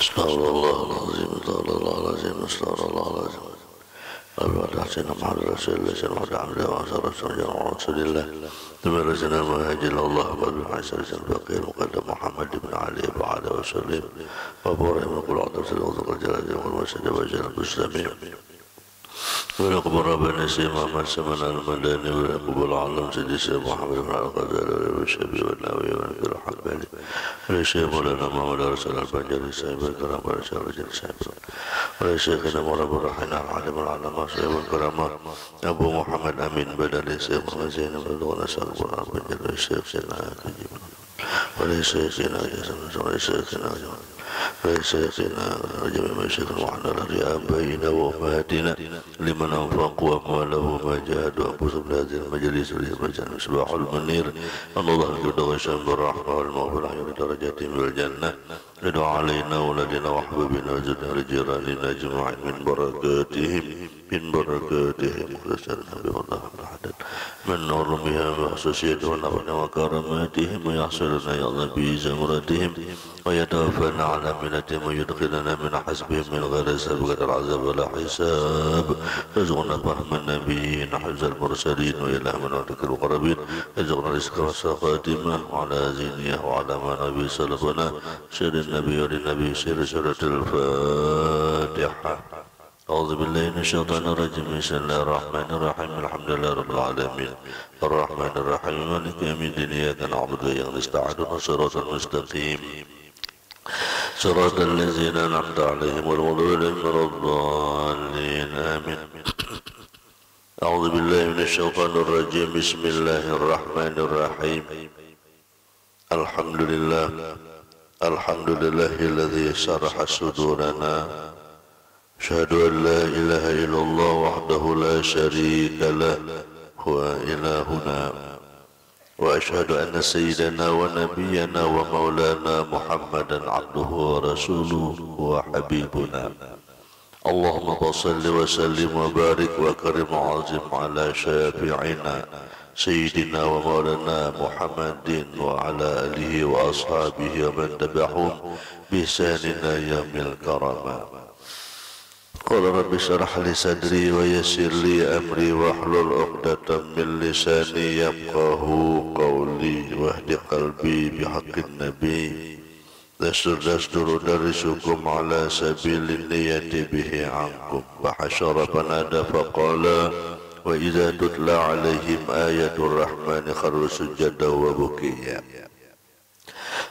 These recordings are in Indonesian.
Astagfirullahaladzim, astagfirullahaladzim, astagfirullahaladzim. Al-Fatihah Sayyidina Muhammad Rasulullah Sallallahu Alaihi Wasallam. Tumira Sayyidina Muhajir Allah Abdul Hasan Al-Faqir Muqaddam Muhammad ibn Ali Ba'ala wa Salim wa Burayim wa Qul A'udhu Sallallahu Alaihi Wasallam wa Jalan Muslimin ونقبل ربنا سيد محمد سمنا المداني ونقبل علم سيدي سيد محمد بن الغزالي والشبي والناوي ونقبل الحنبلي ولشيخ مولانا محمد رسول البنجري صاحب الكرام ورسول الرجل صاحب ولشيخنا مرب الرحيم العالم العلماء صاحب الكرامات أبو محمد أمين بدل سيد محمد زين بلغنا صاحب البنجري والشيخ سيدنا ولشيخنا ولشيخنا ولشيخنا وجميع مشايخنا وعلى آبائنا وأمهاتنا لمن أنفقوا أموالهم ما جاهدوا أنفسهم لهذه المجالس والمجال مصباح المنير الله يجد غشام بالرحمة والمغفرة من درجاتهم بالجنة ادعو علينا ولدنا وحبيبنا وزدنا لجيراننا أجمعين من بركاتهم خلصنا بالله الحدث من نورمها وخصوصيتهم ونفعنا وكراماتهم ويحصلنا يا الله بزمرتهم ويتوفانا على منتهم ويدخلنا من حسبهم من غير سابقة العذاب ولا حساب رزقنا فهم النبيين حفظ المرسلين وإله من وعدك القربين رزقنا رزق والخاتمة وعلى زينيه وعلى ما نبي سلفنا سير النبي وللنبي سير سورة الفاتحة أعوذ بالله من الشيطان الرجيم بسم الله الرحمن الرحيم الحمد لله رب العالمين الرحمن الرحيم مالك يوم الدين إياك نعبد وإياك نستعين صراط المستقيم صراط الذين أنعمت عليهم غير المغضوب ولا الضالين آمين أعوذ بالله من الشيطان الرجيم بسم الله الرحمن الرحيم الحمد لله الذي شرح صدورنا أشهد أن لا إله إلا الله وحده لا شريك له هو إلهنا وأشهد أن سيدنا ونبينا ومولانا محمدا عبده ورسوله وحبيبنا اللهم صل وسلم وبارك وكرم وعظم على شافعنا سيدنا ومولانا محمد وعلى آله وأصحابه ومن تبعهم بإحسان يوم الكرامة قال رب اشرح لي صدري ويسر لي أمري واحلل عقدة من لساني يفقهوا قولي واهد قلبي بحق النبي دستور درسكم على سبيل النية به عنكم فحشر فنادى فقال وإذا تتلى عليهم آية الرحمن خروا سجدا وبكيا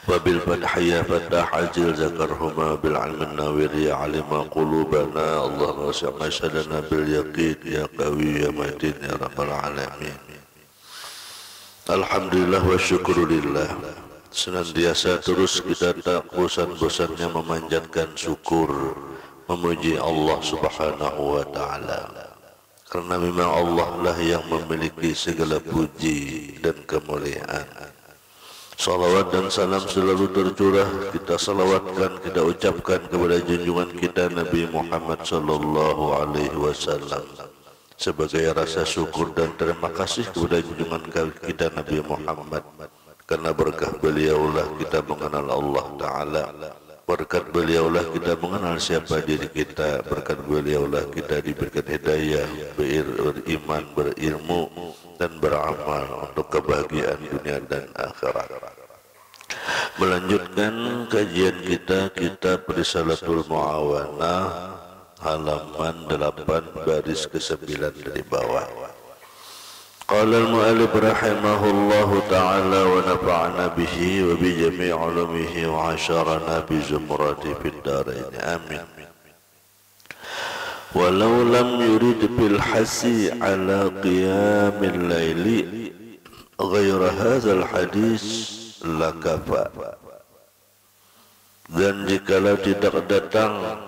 وبالفتح يا فتاح عجل ذكرهما بالعلم الناوير يا علم قلوبنا اللهم وسع مشهدنا باليقين يا قوي يا متين يا رب العالمين. Alhamdulillah wa syukurillah. Senantiasa terus kita tak bosan-bosannya memanjatkan syukur, memuji Allah subhanahu wa ta'ala, karena memang Allah lah yang memiliki segala puji dan kemuliaan. Salawat dan salam selalu tercurah kita salawatkan, kita ucapkan kepada junjungan kita Nabi Muhammad sallallahu alaihi wasallam sebagai rasa syukur dan terima kasih kepada junjungan kita Nabi Muhammad, karena berkah beliaulah kita mengenal Allah Ta'ala, berkat beliaulah kita mengenal siapa diri kita, berkat beliaulah kita diberikan hidayah, beriman, berilmu dan beramal untuk kebahagiaan dunia dan akhirat. Melanjutkan kajian kita kitab Risalatul Muawanah halaman 8 baris ke-9 dari bawah. Qala al-mu'allif rahimahullahu ta'ala wa nafa'ana bihi wa bi jami' ulumihi wa asyarana bi zumrati fid darain amin. Walau lam yurid bil hasi ala qiyamil laili ghaira hadzal hadis lakafa. Dan jikalau tidak datang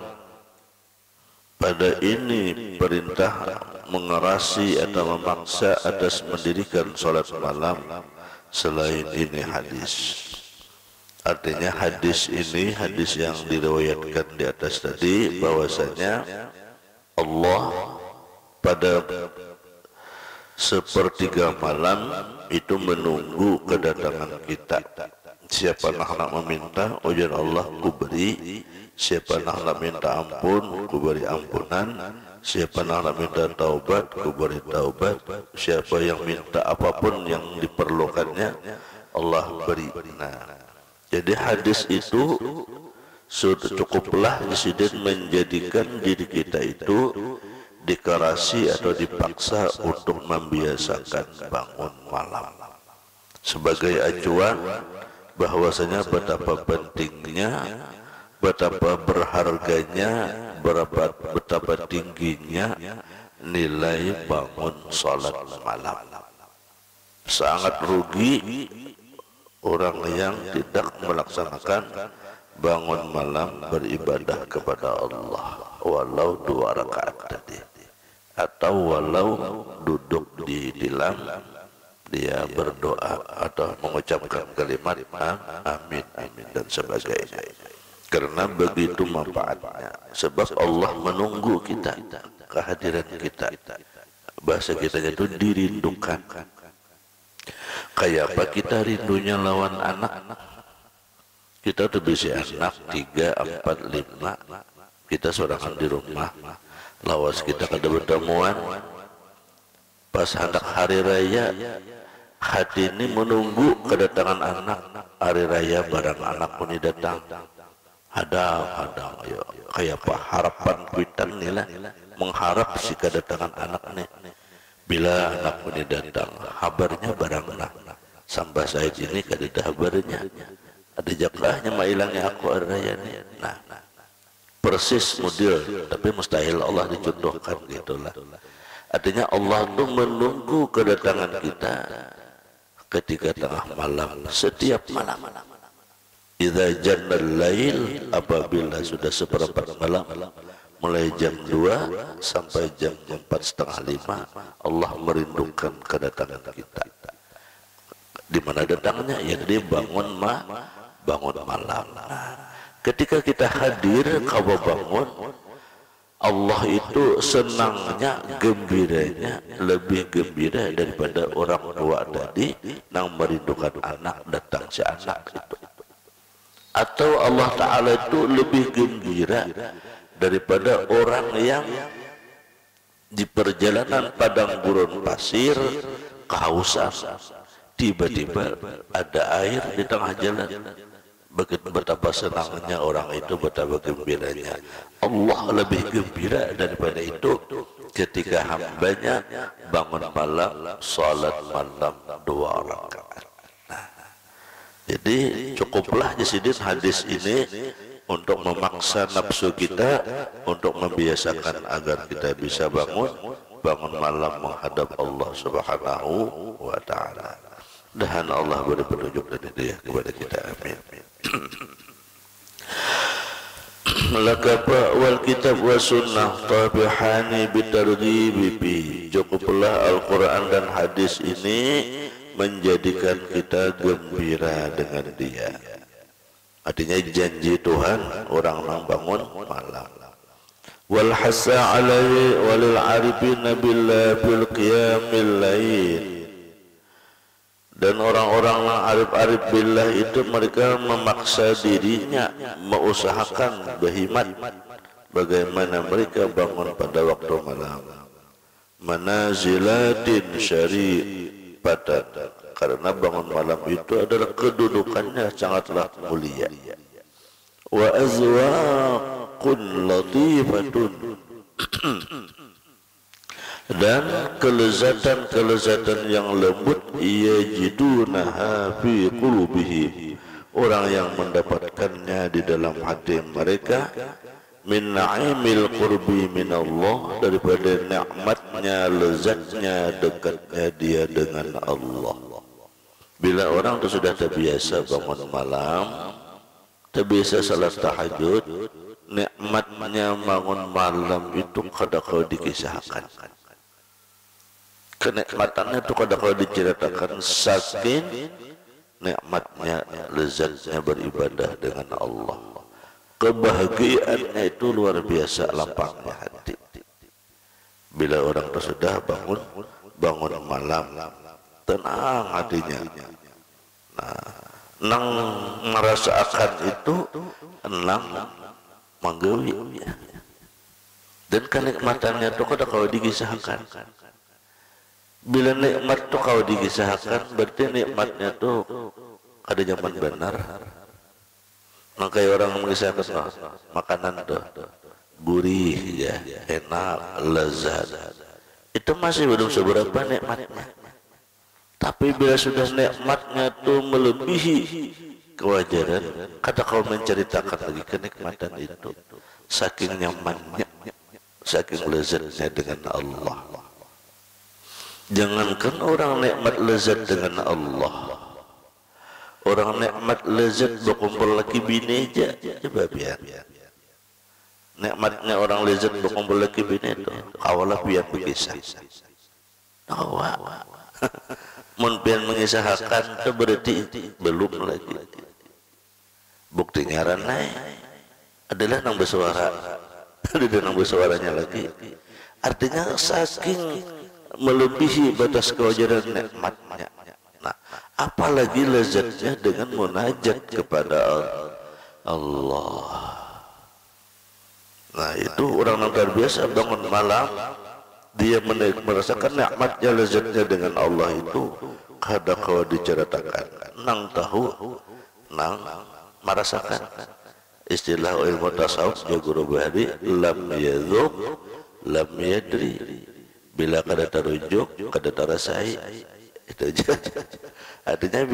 pada ini perintah mengerasi atau memaksa atas mendirikan salat malam selain ini hadis. Artinya hadis ini hadis yang diriwayatkan di atas tadi bahwasanya Allah pada sepertiga malam itu menunggu kedatangan kita. Siapa nak meminta, ujar Allah, ku beri. Siapa nak minta ampun, ku beri ampunan. Siapa nak minta taubat, ku beri taubat. Siapa yang minta apapun yang diperlukannya, Allah beri. Nah, jadi hadis itu sudah cukuplah disiden menjadikan diri kita itu dikerasi atau dipaksa untuk membiasakan bangun malam sebagai acuan bahwasanya betapa pentingnya, betapa berharganya, betapa tingginya nilai bangun salat malam. Sangat rugi orang yang tidak melaksanakan bangun malam beribadah kepada Allah walau 2 rakaat tadi, atau walau duduk di dalam dia berdoa atau mengucapkan kalimat amin amin dan sebagainya, karena begitu manfaatnya. Sebab Allah menunggu kita, kehadiran kita, bahasa kita itu dirindukan. Kayak apa kita rindunya lawan anak? Kita tuh bisa anak 3, 4, 5, kita sorangan di rumah, lawas kita kada bertemuan. Pas hendak hari raya, hati ini menunggu kedatangan anak. Hari raya barang anak pun datang. Hadang, ayo. Kayak apa harapan kita nih lah, mengharap si kedatangan anak nih. Bila anak pun datang, kabarnya barang anak. Sampai saat ini kada ada kabarnya. Ada jaklahnya mailangnya aku hari raya nih. Nah, persis model, tapi mustahil Allah dicontohkan gitulah. Artinya Allah itu menunggu kedatangan kita ketika tengah malam, setiap malam. Idza jannal lail, apabila sudah seperempat malam, mulai jam 2 sampai jam 4:30, Allah merindukan kedatangan kita. Di mana datangnya? Ya dia bangun malam. Nah, ketika kita hadir kau bangun, Allah itu senangnya, gembiranya lebih gembira daripada orang tua tadi yang merindukan anak datang si anak itu. Atau Allah Ta'ala itu lebih gembira daripada orang yang di perjalanan padang gurun pasir kehausan, tiba-tiba ada air di tengah jalan. Begitu betapa senangnya orang itu, betapa gembiranya. Allah lebih gembira daripada itu ketika hambanya bangun malam, salat malam 2 rakaat. Nah, jadi cukuplah disini hadis ini untuk memaksa nafsu kita, untuk membiasakan agar kita bisa bangun malam menghadap Allah Subhanahu wa Ta'ala. Dan Allah beri petunjuk dan hidayah kepada kita. Amin. Lakapa wal kitab wa sunnah tabihani bitarghibi bi. Cukuplah Al-Quran dan hadis ini menjadikan kita gembira dengan dia. Artinya janji Tuhan orang yang bangun malam. Wal hasa alaihi walil arifina billah bil qiyamil lail. Dan orang-orang yang arif-arif billah itu mereka memaksa dirinya, mengusahakan berhimmat bagaimana mereka bangun pada waktu malam. Manazilatin syarifatan, karena bangun malam itu adalah kedudukannya sangatlah mulia. Wa azwaqun latifatun, dan kelezatan-kelezatan yang lembut yajidunaha fi qulubihim, orang yang mendapatkannya di dalam hati mereka, min na'imil qurbi min Allah, daripada nikmatnya, lezatnya, dekatnya dia dengan Allah. Bila orang itu sudah terbiasa bangun malam, terbiasa salat tahajud, nikmatnya bangun malam itu kadang-kadang dikisahkan. Kenikmatannya itu kadang-kadang diceritakan, saking nikmatnya, lezatnya beribadah dengan Allah. Kebahagiaannya itu luar biasa lapangnya hati. Bila orang itu sudah bangun malam, tenang hatinya. Nah, nang merasakan itu, enam manggawi. Dan kenikmatannya itu kalau digisahkan. Bila nikmat itu kalau digisahkan, berarti nikmatnya itu ada zaman benar. Maka orang mengisahkan makanan itu gurih, ya, enak, lezat. Itu masih belum seberapa nikmatnya. Tapi bila sudah nikmatnya itu melebihi kewajaran, kata kau menceritakan lagi kenikmatan itu, saking nyamannya, saking lezatnya dengan Allah. Jangankan orang nikmat lezat dengan Allah, orang nikmat lezat berkumpul laki bini aja, coba biar. Nikmatnya orang lezat berkumpul laki bini itu, awalah biar berkisah. Awak, mun pian mengisahkan itu berarti belum lagi. Buktinya ranai adalah nang bersuara, ada nang bersuaranya lagi. Artinya saking melebihi batas kewajaran nikmatnya. Nah, apalagi lezatnya dengan munajat kepada Allah. Nah, itu orang yang luar biasa bangun malam, dia merasakan nikmatnya lezatnya dengan Allah itu kada kau diceritakan. Nang tahu, nang merasakan. Istilah ilmu tasawuf ya guru bahari, lam yadzuq, lam yadri. Bila kada terujuk, kada terasai. Itu aja. Artinya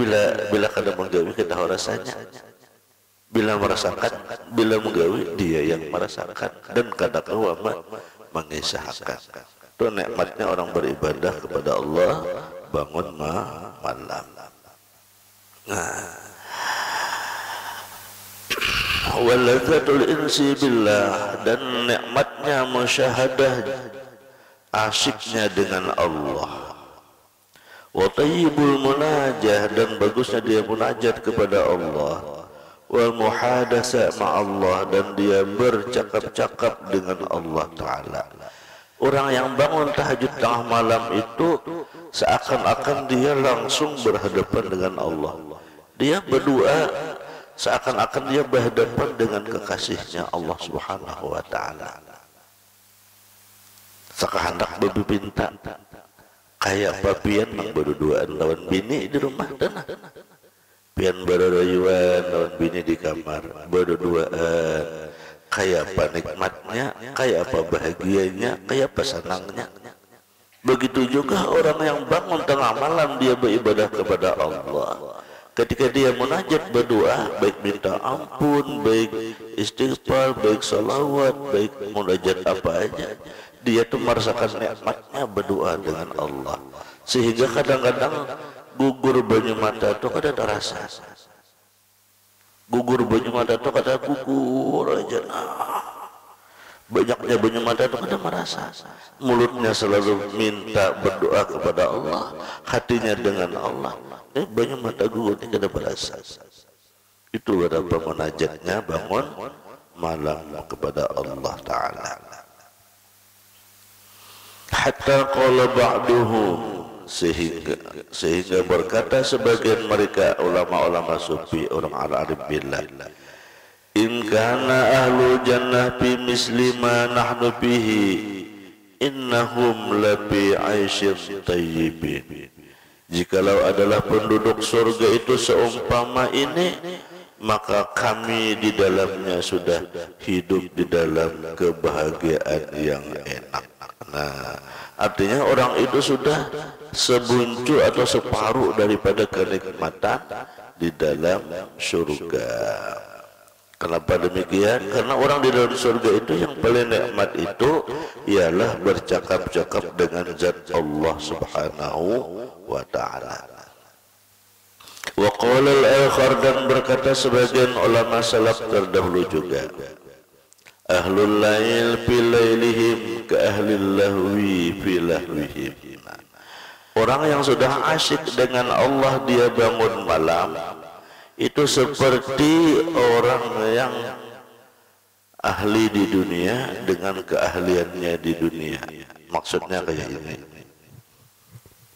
bila kada menggawi kita rasanya. Bila merasakan, bila menggawi dia yang merasakan dan kada kau mengisahkan. Itu nikmatnya orang beribadah kepada Allah bangun malam. Nah, waladzatul insi billah, dan nikmatnya musyahadah asyiknya dengan Allah. Wa tayyibul munajah, dan bagusnya dia munajat kepada Allah. Wal muhadasa ma'allah, dan dia bercakap-cakap dengan Allah Ta'ala. Orang yang bangun tahajud tengah malam itu seakan-akan dia langsung berhadapan dengan Allah. Dia berdoa seakan-akan dia berhadapan dengan kekasihnya Allah Subhanahu wa Ta'ala. Sakahandak berpinta kayak papian mang berduaan lawan bini di rumah tanah. Pian berdoaan lawan bini di kamar, berduaan. Kayak apa nikmatnya, kayak apa bahagianya, kayak apa senangnya. Begitu juga orang yang bangun tengah malam dia beribadah kepada Allah. Ketika dia munajat berdoa, baik minta ampun, baik istighfar, baik salawat, baik munajat apa aja, dia tuh merasakan nikmatnya berdoa dengan Allah. Sehingga kadang-kadang gugur banyu mata itu kada terasa. Gugur banyu mata itu kada gugur aja. Banyaknya banyu mata itu kada merasa. Mulutnya selalu minta berdoa kepada Allah, hatinya dengan Allah. Banyu mata gugur ini kada merasa. Itu berapa munajatnya bangun malam kepada Allah Ta'ala. Hatta qala ba'duhum, sehingga berkata sebagian mereka ulama-ulama sufi, orang arif billah, in kana ahlu jannah fi misli ma nahnu fihi innahum labi aisyin tayyibin. Jikalau adalah penduduk surga itu seumpama ini, maka kami di dalamnya sudah hidup di dalam kebahagiaan yang enak. Nah, artinya orang itu sudah sebuncu atau separuh daripada kenikmatan di dalam surga. Kenapa demikian? Karena orang di dalam surga itu yang paling nikmat itu ialah bercakap-cakap dengan zat Allah Subhanahu wa Ta'ala. Wa qala al-akhar, dan berkata sebagian ulama salaf terdahulu juga, ahlul lail fi lailihim ka ahlil lahwi fi lahwihim. Orang yang sudah asyik dengan Allah dia bangun malam itu seperti orang yang ahli di dunia dengan keahliannya di dunia. Maksudnya kayak ini,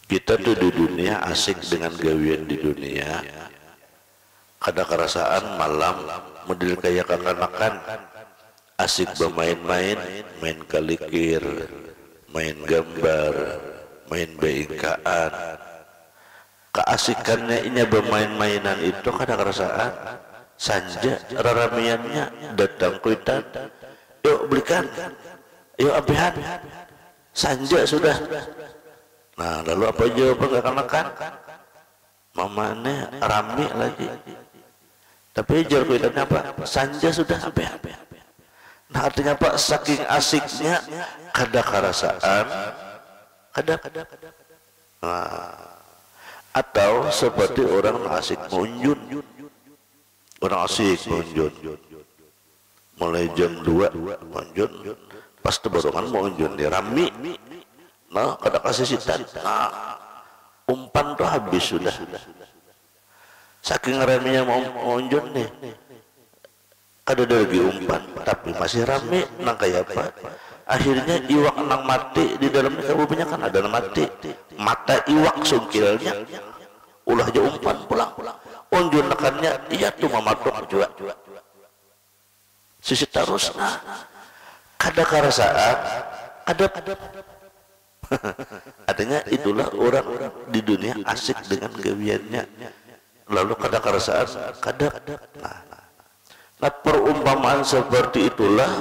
kita tuh di dunia asyik dengan gawian di dunia, ada kerasaan malam model kayak kekanakan asik bermain-main, main kalikir, main gambar, main beingkaan. Keasikannya ini bermain-mainan itu kadang kerasaan sanja raramiannya datang kuitan, yuk belikan, yuk apihan, sanja sudah. Nah lalu apa jawaban kekanakan? Mamanya rame lagi, tapi jawab kuitannya apa? Sanja sudah apihan. Nah artinya apa? Saking asiknya kada kerasaan, kada. Nah, atau seperti orang asik munjun, orang asik munjun, mulai jam 2 munjun, pas tebarongan munjun di rami, nah kada kasih sitan, nah umpan tuh habis sudah, saking raminya mau munjun nih, kada ada lagi umpan, tapi masih rame, nang kayak apa? Akhirnya iwak nang mati di dalamnya kabubnya kan ada mati, mata iwak sungkilnya, ulah aja umpan pulang, unjun nekannya, iya tuh mamatok juga, sisi terus, nah, kada kerasaan, ada, artinya itulah orang di dunia asik dengan gawiannya, lalu kada kerasaan, kada, nah perumpamaan seperti itulah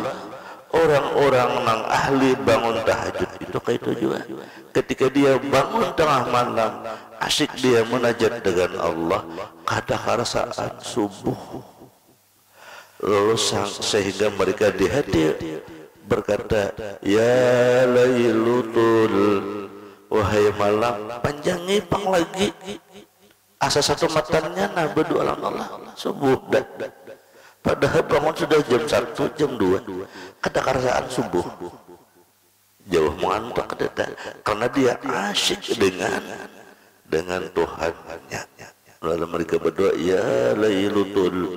orang-orang nang ahli bangun tahajud itu kayak itu juga. Ketika dia bangun tengah malam, asik dia munajat dengan Allah, kada kerasaan subuh. Lalu sehingga mereka di hati berkata, ya lailutul, wahai malam panjangi pang lagi. Asa satu matanya nah berdoa Allah subuh dah. Padahal bangun sudah jam 1, jam 2, kada kerasaan subuh, jauh mengantuk kada, karena dia asyik dengan Tuhannya. Lalu mereka berdoa, ya lailutul,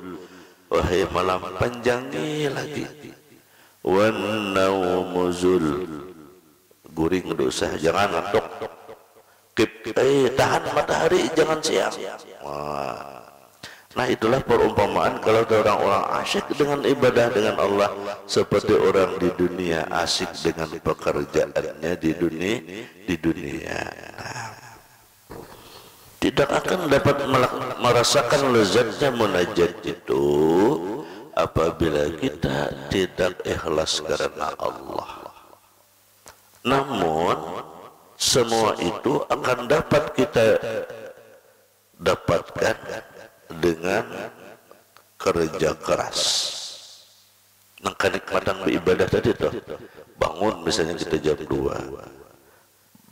wahai malam panjangi lagi, wan naumuzul, guring dosa, jangan ngantuk, tahan matahari, jangan siang. Nah itulah perumpamaan kalau ada orang-orang asyik dengan ibadah dengan Allah seperti orang di dunia asyik dengan pekerjaannya di dunia. Nah, tidak akan dapat merasakan lezatnya munajat itu apabila kita tidak ikhlas karena Allah. Namun semua itu akan dapat kita dapatkan dengan kerja keras. Nang kenikmatan beribadah tadi tuh, bangun misalnya kita jam 2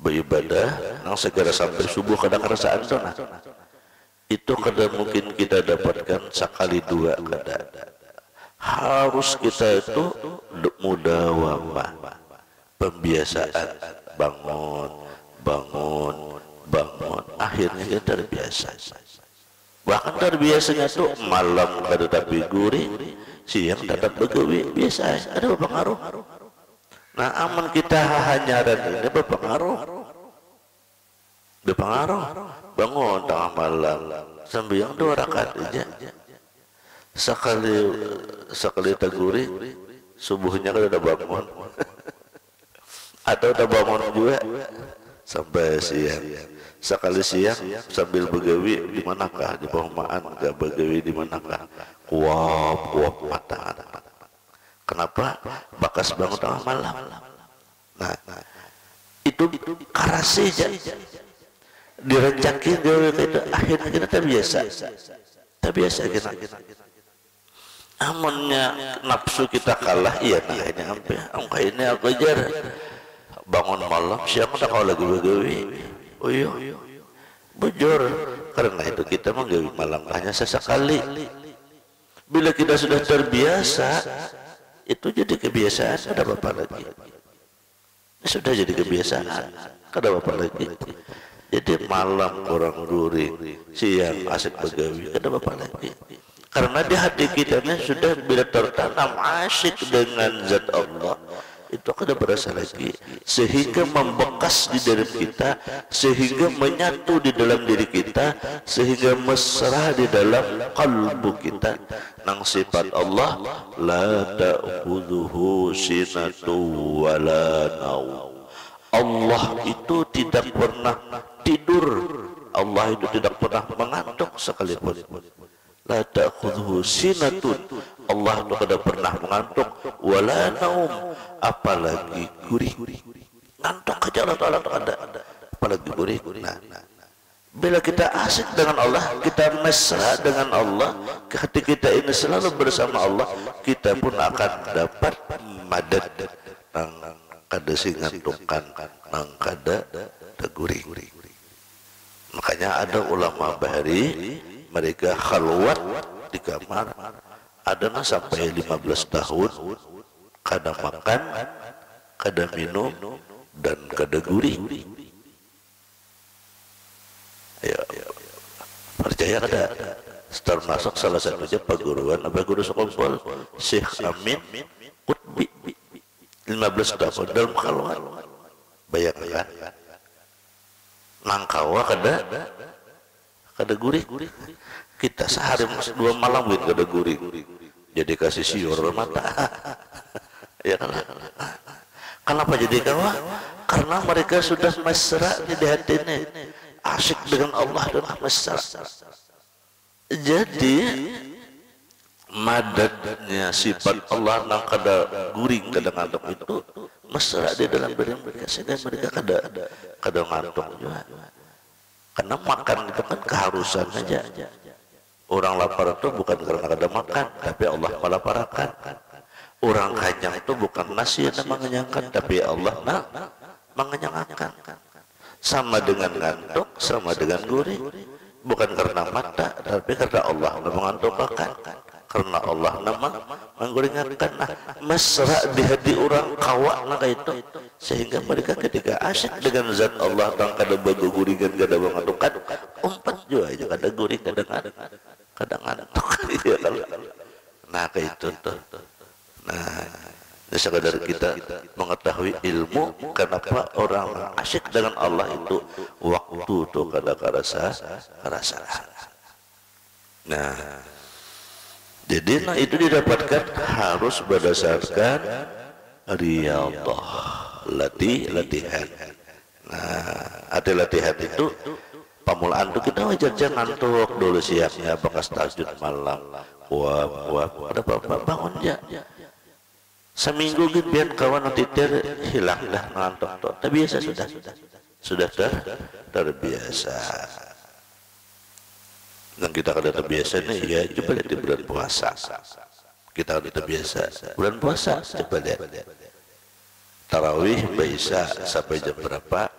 beribadah, nang segera sampai subuh kadang kerasaan tuh, nah itu kada mungkin kita dapatkan sekali dua, kada. Harus kita itu mudawamah, pembiasaan, bangun, akhirnya kita terbiasa. Bahkan terbiasanya tuh malam kada tapi gurih, siang tetap begawi, biasa ada berpengaruh. Nah aman kita hanyaran ini berpengaruh, bangun tengah malam sembahyang 2 rakaat aja, sekali teguri subuhnya kada ada bangun atau udah bangun juga sampai siang. Sekali siang sambil begawi di manakah, di perumahan, enggak begawi di manakah, kuap mata. Kenapa? Bakas bangun tengah malam. Nah itu karasi aja direncakin gawe itu, akhirnya kita terbiasa kita. Amunnya nafsu kita kalah, iya nah ini ampe ini aku ajar bangun malam siang udah kau lagi begawi. Oh iya, bujur, karena itu kita menggawi malam hanya sesekali. Bila kita sudah terbiasa, itu jadi kebiasaan, ada apa lagi? Sudah jadi kebiasaan, ada apa lagi? Jadi malam kurang guring, siang asik begawi, ada apa lagi? Karena di hati kita sudah bila tertanam asyik dengan zat Allah, itu kada berasa lagi, sehingga membekas di dalam kita, sehingga menyatu di dalam diri kita, sehingga mesra di dalam kalbu kita. Nang sifat Allah, la ta'khudhuhu sinatu wala naum. Allah itu tidak pernah tidur, Allah itu tidak pernah mengantuk sekalipun. La ta'khudhuhu sinatun, Allah itu tidak pernah mengantuk, wala naum, apalagi gurih. Ngantuk aja Allah Ta'ala ada, apalagi gurih. Nah, bila kita asik dengan Allah, kita mesra dengan Allah, hati kita ini selalu bersama Allah, kita pun akan dapat madad nang kada singantukan, nang kada gurih. Makanya ada ulama bahari, mereka khalwat di kamar, ada na sampai 15 tahun kada makan, kada minum, dan kada gurih. Ya, percaya kada? Termasuk salah satunya perguruan guru sekompol Syekh Amin Qutbi, 15 tahun dalam khalwat. Bayangkan, nangkawa kada gurih. Kita sehari 2 malam kada gurih, jadi kasih siur mata. Ya kan? Kenapa jadi kawa? Karena mereka sudah mesra di hatinya, asyik dengan Allah dan mesra. Jadi madadnya sifat Allah nang kada guring kada ngantuk itu mesra di dalam diri mereka, sehingga mereka kada ngantuk juga. Karena makan itu kan keharusan saja. Orang lapar itu bukan karena kada makan, tapi Allah melaparkan. Orang kenyang itu bukan nasi yang mengenyangkan, tapi Allah mengenyangkan. Sama dengan ngantuk, sama dengan gurih. Bukan karena mata, tapi karena Allah mengantukkan. Karena Allah mengguringakan. Mesra di hati orang kawa nak itu, sehingga mereka ketika asyik dengan zat Allah dan kada bagu guringan kada mengantukkan, umpat juga aja kada guring kada ngantuk. Nah kayak itu tuh. Nah, sekadar kita mengetahui ilmu kenapa orang asyik dengan Allah itu waktu itu kada karasa. Nah, jadi itu didapatkan harus berdasarkan riyadhah, latihan. Nah, ada latihan itu pamulaan tuh kita wajar jangan ngantuk dulu siangnya, bekas tahajud malam, ada apa bangun ya. Seminggu gitu biar kawan nanti hilang dah ngantuk tuh. Terbiasa sudah terbiasa. Dan kita kada terbiasa nih ya, coba lihat di bulan puasa. Kita kada terbiasa bulan puasa, coba lihat. Tarawih bisa sampai jam berapa?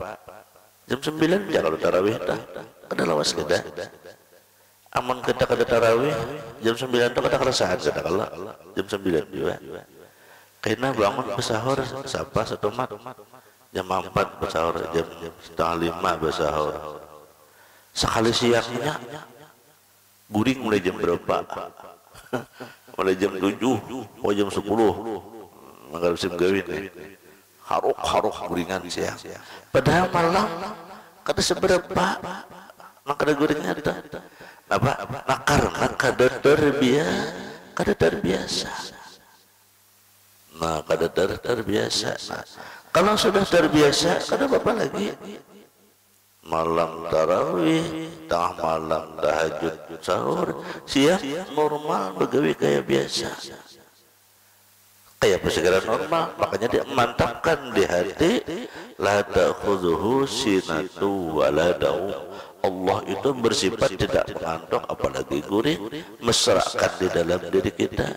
Jam 9 ya kalau tarawih dah. Kada lawas kada. Aman kita kada tarawih jam 9 tuh kada keresahan kada kalau jam 9 juga. Karena bangun bersahur siapa satu mat jam 4 bersahur, jam setengah 5 bersahur. Sekali siangnya guring mulai jam berapa? Mulai jam 7 mau jam 10 manggal sim gawin haruk guringan siang. Padahal malam kata seberapa maka ada guringnya itu apa? Karena kada terbiasa. Nah, kada terbiasa. Nah, kalau sudah terbiasa, kada apa lagi? Malam tarawih, tengah malam tahajud, sahur, siang normal begawi kayak biasa. Kayak segala normal, makanya dia mantapkan di hati, la ta'khudhuhu sinatu wala naum. Allah itu bersifat tidak mengantuk, apalagi gurih, mesrakan di dalam diri kita.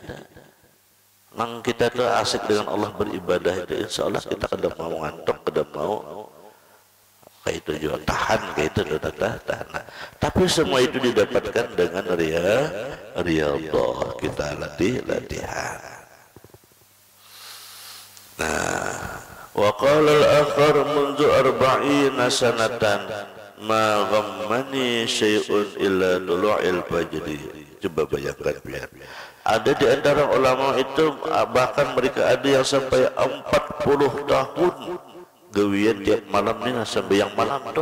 Nang kita tuh asik dengan Allah beribadah itu, insya Allah kita kada mau ngantuk, kada mau kayak itu juga tahan kayak itu tahan. Tapi semua itu didapatkan dengan riyadhah, kita latihan. Nah, wa qala al-akhar mundu 40 sanatan ma ghammani syai'un illa tulu'il fajri. Coba bayangkan biar Ada di antara ulama itu bahkan mereka ada yang sampai 40 tahun gawian tiap malam ni sampai yang malam tu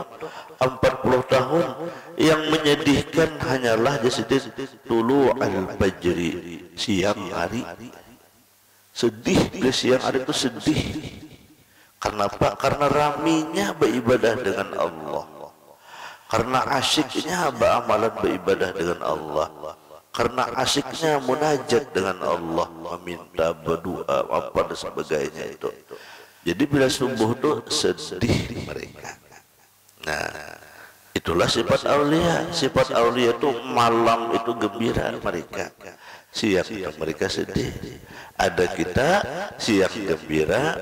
40 tahun. Yang menyedihkan hanyalah jadi tulu al-fajri, siang hari. Sedih ke siang hari itu sedih. Kenapa? Karena raminya beribadah dengan Allah, karena asyiknya beramalan beribadah dengan Allah, karena asyiknya munajat dengan Allah, meminta, berdoa, apa dan sebagainya itu. Jadi bila subuh itu sedih mereka. Nah, itulah sifat aulia. Sifat aulia itu malam itu gembira mereka, siang mereka sedih. Ada kita siang gembira,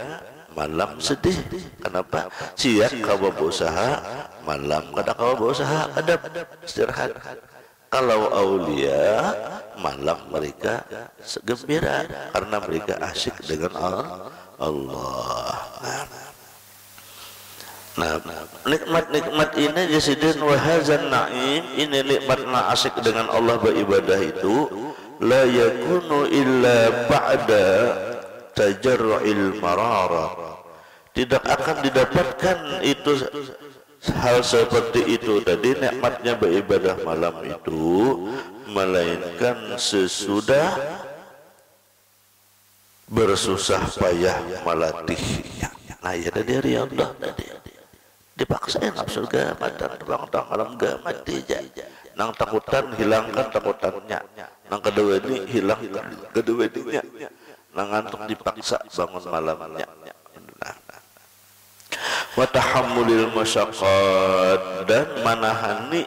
malam sedih. Kenapa? Siang kau berusaha, malam kadang kau berusaha, ada istirahat. Kalau aulia, malam mereka gembira karena mereka asyik dengan Allah. Nah, nikmat-nikmat ini jasidin wa hadzal na'im, ini nikmatna asyik dengan Allah beribadah itu la yakunu illa ba'da tajarru'il marara. Tidak akan didapatkan itu hal seperti itu tadi, nikmatnya beribadah malam itu, melainkan sesudah bersusah payah melatihnya. Nah, ya dari Allah tadi dipaksain nafsu gamat dan bang malam gamat aja. Nang takutan hilangkan takutannya, nang kedua ini hilangkan kedua ininya, nang ngantuk dipaksa bangun malamnya. Wa tahammulil masyaqqat, dan manahani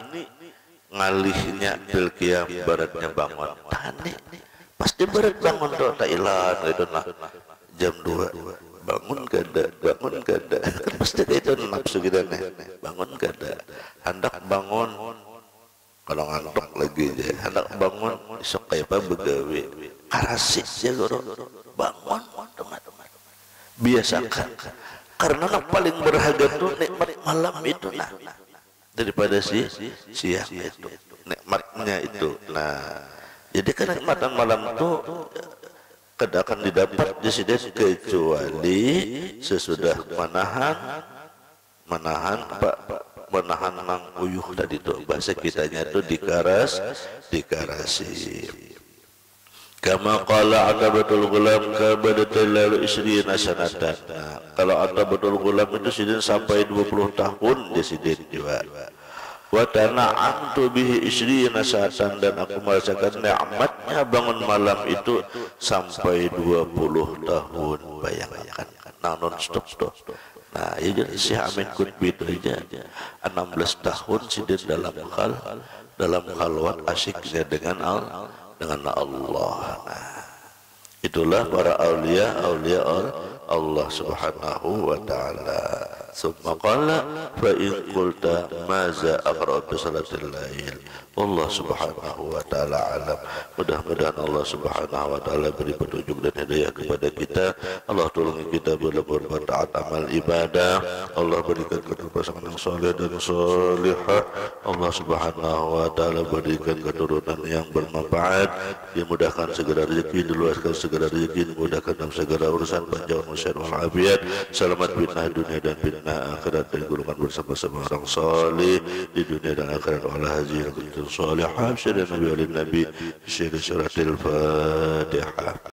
ngalihnya bil qiyam, beratnya bangun. Tani pasti berat bangun tuh tak ilang itu nah jam 2 bangun kada kan pasti itu nafsu kita nih, bangun kada, hendak bangun kalau ngantuk lagi aja, hendak bangun esok kayak apa begawe karasik ya guru, bangun teman-teman biasakan, karena yang paling berharga itu nikmat malam itu nah daripada siang itu nikmatnya itu. Nah, jadi kenikmatan malam itu kada akan didapat disini kecuali sesudah menahan nang uyuh tadi itu, bahasa kitanya itu dikarasi. Kama qala Atabatul Ghulam kabadatul isrina sanatan. Kalau Atabatul Ghulam itu sidin sampai 20 tahun dia sidin juga. Wa tana'amtu bihi isrina sanatan, dan aku merasakan nikmatnya bangun malam itu sampai 20 tahun. Bayangkan non stop. Nah, ya jadi Syekh Amin Qutbi itu aja 16 tahun sidin dalam khalwat asyiknya dengan Allah. Nah, itulah para aulia Allah Subhanahu wa ta'ala. Summa qala fa in qulta maza aqra'u salatil lail, Allah Subhanahu wa ta'ala alam. Mudah-mudahan Allah Subhanahu wa ta'ala beri petunjuk dan hidayah kepada kita. Allah tolongi kita berbuat taat amal ibadah. Allah berikan kita pasangan yang saleh dan salihah. Allah Subhanahu wa ta'ala berikan keturunan yang bermanfaat. Dimudahkan segala rezeki, diluaskan segala rezeki, dimudahkan dalam segala urusan, panjang usia wal afiat, selamat fitnah dunia dan fitnah akhirat, dan golongan bersama-sama orang saleh di dunia dan akhirat. Wala hazihi salihah, syada nabi wal nabi, syada suratil Fatihah.